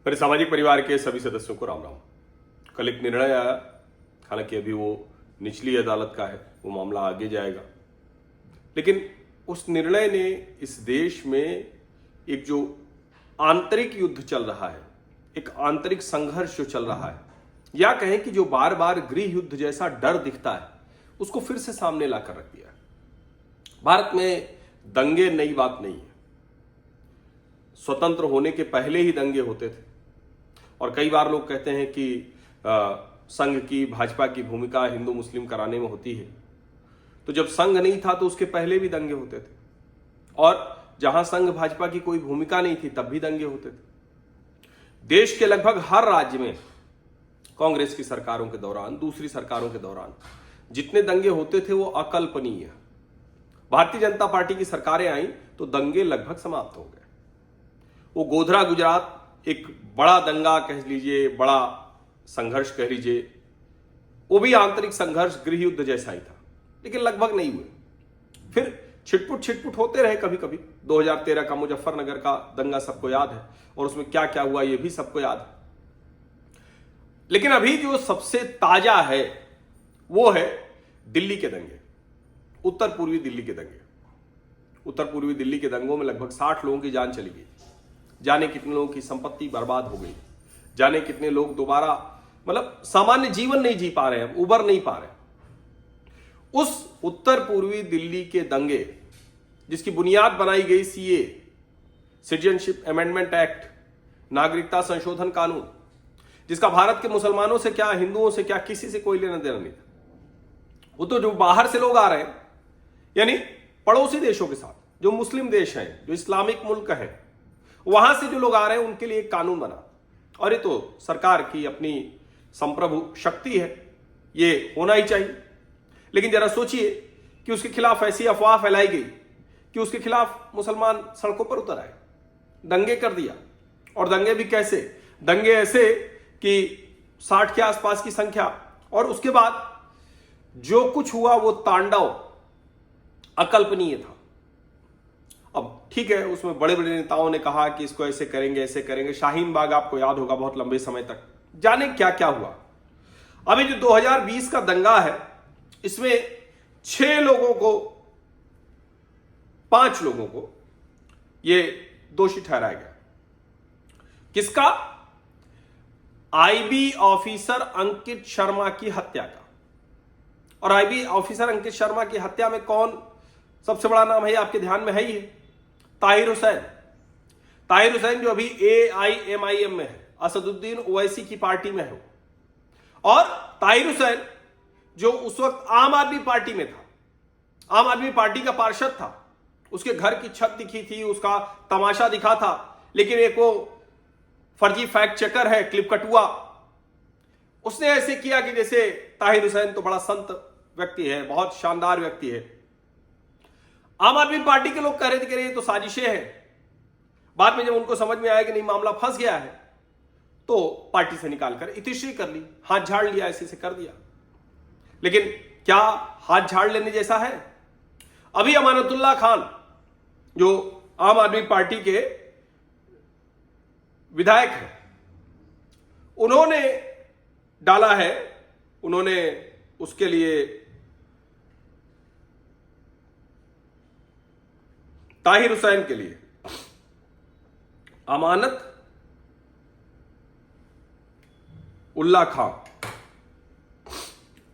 मेरे सामाजिक परिवार के सभी सदस्यों को राम राम। कल एक निर्णय आया, हालांकि अभी वो निचली अदालत का है, वो मामला आगे जाएगा, लेकिन उस निर्णय ने इस देश में एक जो आंतरिक युद्ध चल रहा है, एक आंतरिक संघर्ष जो चल रहा है, या कहें कि जो बार बार गृह युद्ध जैसा डर दिखता है, उसको फिर से सामने लाकर रख दिया है। भारत में दंगे नई बात नहीं है। स्वतंत्र होने के पहले ही दंगे होते थे और कई बार लोग कहते हैं कि संघ की, भाजपा की भूमिका हिंदू मुस्लिम कराने में होती है। तो जब संघ नहीं था तो उसके पहले भी दंगे होते थे, और जहां संघ भाजपा की कोई भूमिका नहीं थी तब भी दंगे होते थे। देश के लगभग हर राज्य में कांग्रेस की सरकारों के दौरान, दूसरी सरकारों के दौरान जितने दंगे होते थे वो अकल्पनीय। भारतीय जनता पार्टी की सरकारें आई तो दंगे लगभग समाप्त हो गए। वो गोधरा गुजरात एक बड़ा दंगा कह लीजिए, बड़ा संघर्ष कह लीजिए, वो भी आंतरिक संघर्ष गृह युद्ध जैसा ही था, लेकिन लगभग नहीं हुए। फिर छिटपुट होते रहे। कभी कभी 2013 का मुजफ्फरनगर का दंगा सबको याद है, और उसमें क्या क्या हुआ ये भी सबको याद है। लेकिन अभी जो सबसे ताजा है वो है दिल्ली के दंगे, उत्तर पूर्वी दिल्ली के दंगे। उत्तर पूर्वी दिल्ली के दंगों में लगभग 60 लोगों की जान चली गई, जाने कितने लोगों की संपत्ति बर्बाद हो गई, जाने कितने लोग दोबारा मतलब सामान्य जीवन नहीं जी पा रहे हैं, उबर नहीं पा रहे। उस उत्तर पूर्वी दिल्ली के दंगे जिसकी बुनियाद बनाई गई सीए, सिटीजनशिप अमेंडमेंट एक्ट, नागरिकता संशोधन कानून, जिसका भारत के मुसलमानों से क्या, हिंदुओं से क्या, किसी से कोई लेना देना नहीं था। वो तो जो बाहर से लोग आ रहे हैं, यानी पड़ोसी देशों के साथ, जो मुस्लिम देश हैं, जो इस्लामिक मुल्क है, वहां से जो लोग आ रहे हैं उनके लिए एक कानून बना। और ये तो सरकार की अपनी संप्रभु शक्ति है, ये होना ही चाहिए। लेकिन जरा सोचिए कि उसके खिलाफ ऐसी अफवाह फैलाई गई कि उसके खिलाफ मुसलमान सड़कों पर उतर आए, दंगे कर दिया। और दंगे भी कैसे? दंगे ऐसे कि 60 के आसपास की संख्या, और उसके बाद जो कुछ हुआ वो तांडव अकल्पनीय था। अब ठीक है, उसमें बड़े बड़े नेताओं ने कहा कि इसको ऐसे करेंगे, ऐसे करेंगे। शाहीन बाग आपको याद होगा, बहुत लंबे समय तक जाने क्या क्या हुआ। अभी जो 2020 का दंगा है, इसमें 5 लोगों को ये दोषी ठहराया गया। किसका? आईबी ऑफिसर अंकित शर्मा की हत्या का। और आईबी ऑफिसर अंकित शर्मा की हत्या में कौन सबसे बड़ा नाम है, आपके ध्यान में है ही है, ताहिर हुसैन। ताहिर हुसैन जो अभी AIMIM में है, असदुद्दीन ओवैसी की पार्टी में है। और ताहिर हुसैन जो उस वक्त आम आदमी पार्टी में था, आम आदमी पार्टी का पार्षद था, उसके घर की छत दिखी थी, उसका तमाशा दिखा था। लेकिन एक वो फर्जी फैक्ट चेकर है, क्लिप कटुआ, उसने ऐसे किया कि जैसे ताहिर हुसैन तो बड़ा संत व्यक्ति है, बहुत शानदार व्यक्ति है। आम आदमी पार्टी के लोग कह रहे थे कि ये तो साजिशें हैं। बाद में जब उनको समझ में आया कि नहीं, मामला फंस गया है, तो पार्टी से निकालकर इतिश्री कर ली, हाथ झाड़ लिया, ऐसे से कर दिया। लेकिन क्या हाथ झाड़ लेने जैसा है? अभी अमानतुल्लाह खान जो आम आदमी पार्टी के विधायक हैं, उन्होंने डाला है, उन्होंने उसके लिए ताहिर हुसैन के लिए अमानत उल्लाह खान।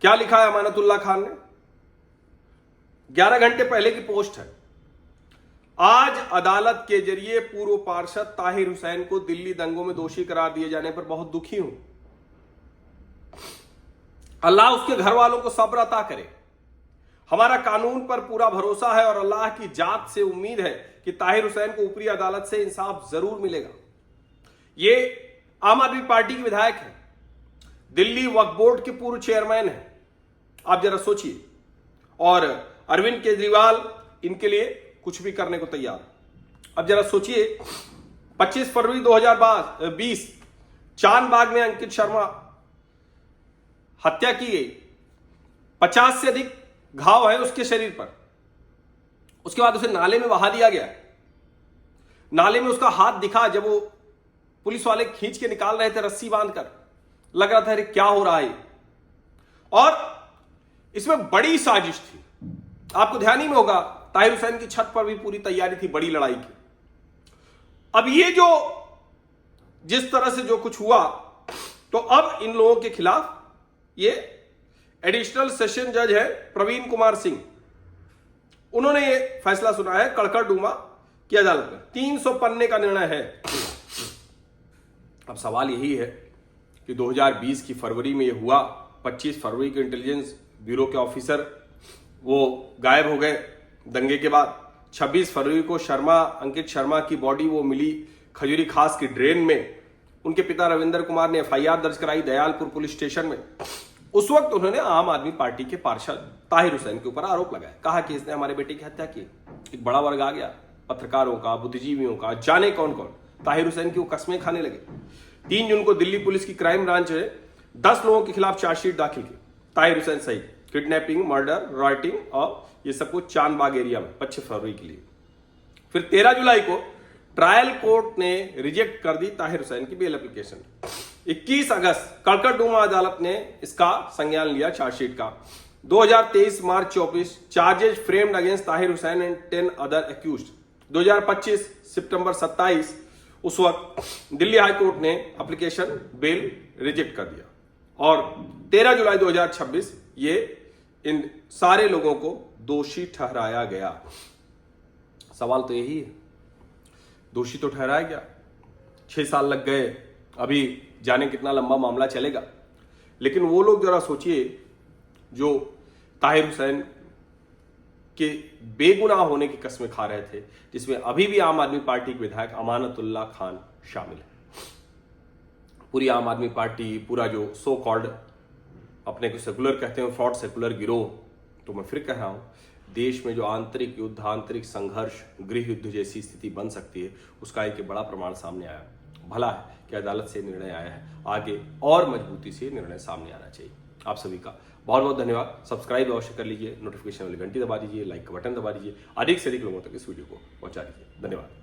क्या लिखा है अमानतुल्लाह खान ने? 11 घंटे पहले की पोस्ट है। आज अदालत के जरिए पूर्व पार्षद ताहिर हुसैन को दिल्ली दंगों में दोषी करार दिए जाने पर बहुत दुखी हूं। अल्लाह उसके घर वालों को सब्र अता करे। हमारा कानून पर पूरा भरोसा है और अल्लाह की जात से उम्मीद है कि ताहिर हुसैन को ऊपरी अदालत से इंसाफ जरूर मिलेगा। ये आम आदमी पार्टी के विधायक हैं, दिल्ली वक्फ बोर्ड के पूर्व चेयरमैन हैं। आप जरा सोचिए। और अरविंद केजरीवाल इनके लिए कुछ भी करने को तैयार। अब जरा सोचिए, 25 फरवरी 2020 चांदबाग में अंकित शर्मा हत्या की गई। 50 से अधिक घाव है उसके शरीर पर। उसके बाद उसे नाले में बहा दिया गया। नाले में उसका हाथ दिखा जब वो पुलिस वाले खींच के निकाल रहे थे रस्सी बांधकर, लग रहा था अरे क्या हो रहा है। और इसमें बड़ी साजिश थी। आपको ध्यान ही में होगा, ताहिर हुसैन की छत पर भी पूरी तैयारी थी बड़ी लड़ाई की। अब ये जो जिस तरह से जो कुछ हुआ, तो अब इन लोगों के खिलाफ ये एडिशनल सेशन जज है प्रवीण कुमार सिंह, उन्होंने ये फैसला सुना है कड़कड़डूमा की अदालत में। 300 पन्ने का निर्णय है। अब सवाल यही है कि 2020 की फरवरी में ये हुआ, 25 फरवरी के इंटेलिजेंस ब्यूरो के ऑफिसर वो गायब हो गए दंगे के बाद। 26 फरवरी को अंकित शर्मा की बॉडी वो मिली खजूरी खास की ड्रेन में। उनके पिता रविंदर कुमार ने एफआईआर दर्ज कराई दयालपुर पुलिस स्टेशन में। उस वक्त उन्होंने आम आदमी पार्टी के पार्षद ताहिर हुसैन के ऊपर आरोप लगाया, कहा कि इसने हमारे बेटे की हत्या की। एक बड़ा वर्ग आ गया, पत्रकारों का, बुद्धिजीवियों का, जाने कौन कौन ताहिर हुसैन की वो कस्में खाने लगे। 3 जून को दिल्ली पुलिस की क्राइम ब्रांच ने 10 लोगों के खिलाफ चार्जशीट दाखिल की, ताहिर हुसैन सहित किडनैपिंग, मर्डर, रॉयटिंग और ये सब कुछ चांदबाग एरिया में 25 फरवरी के लिए। फिर 13 जुलाई को ट्रायल कोर्ट ने रिजेक्ट कर दी ताहिर हुसैन की बेल एप्लीकेशन। 21 अगस्त कड़कड़डूमा अदालत ने इसका संज्ञान लिया चार्जशीट का। 2023 मार्च 24 charges framed against Tahir Hussain and 10 other accused. 2025 सितंबर 27 उस वक्त दिल्ली हाई कोर्ट ने एप्लीकेशन बेल रिजेक्ट कर दिया। और 13 जुलाई 2026 ये इन सारे लोगों को दोषी ठहराया गया। सवाल तो यही है, दोषी तो ठहराया गया, 6 साल लग गए, अभी जाने कितना लंबा मामला चलेगा। लेकिन वो लोग जरा सोचिए जो ताहिर हुसैन के बेगुनाह होने की कस्में खा रहे थे, जिसमें अभी भी आम आदमी पार्टी के विधायक अमानतुल्लाह खान शामिल है। पूरी आम आदमी पार्टी, पूरा जो सो कॉल्ड अपने को सेकुलर कहते हैं, फ्रॉड सेकुलर गिरोह, तो मैं फिर कह रहा हूं, देश में जो आंतरिक युद्ध, आंतरिक संघर्ष, गृह युद्ध जैसी स्थिति बन सकती है, उसका एक बड़ा प्रमाण सामने आया। भला है कि अदालत से निर्णय आया है, आगे और मजबूती से निर्णय सामने आना चाहिए। आप सभी का बहुत बहुत धन्यवाद। सब्सक्राइब अवश्य कर लीजिए, नोटिफिकेशन वाली घंटी दबा दीजिए, लाइक का बटन दबा दीजिए, अधिक से अधिक लोगों तक इस वीडियो को पहुंचा दीजिए। धन्यवाद।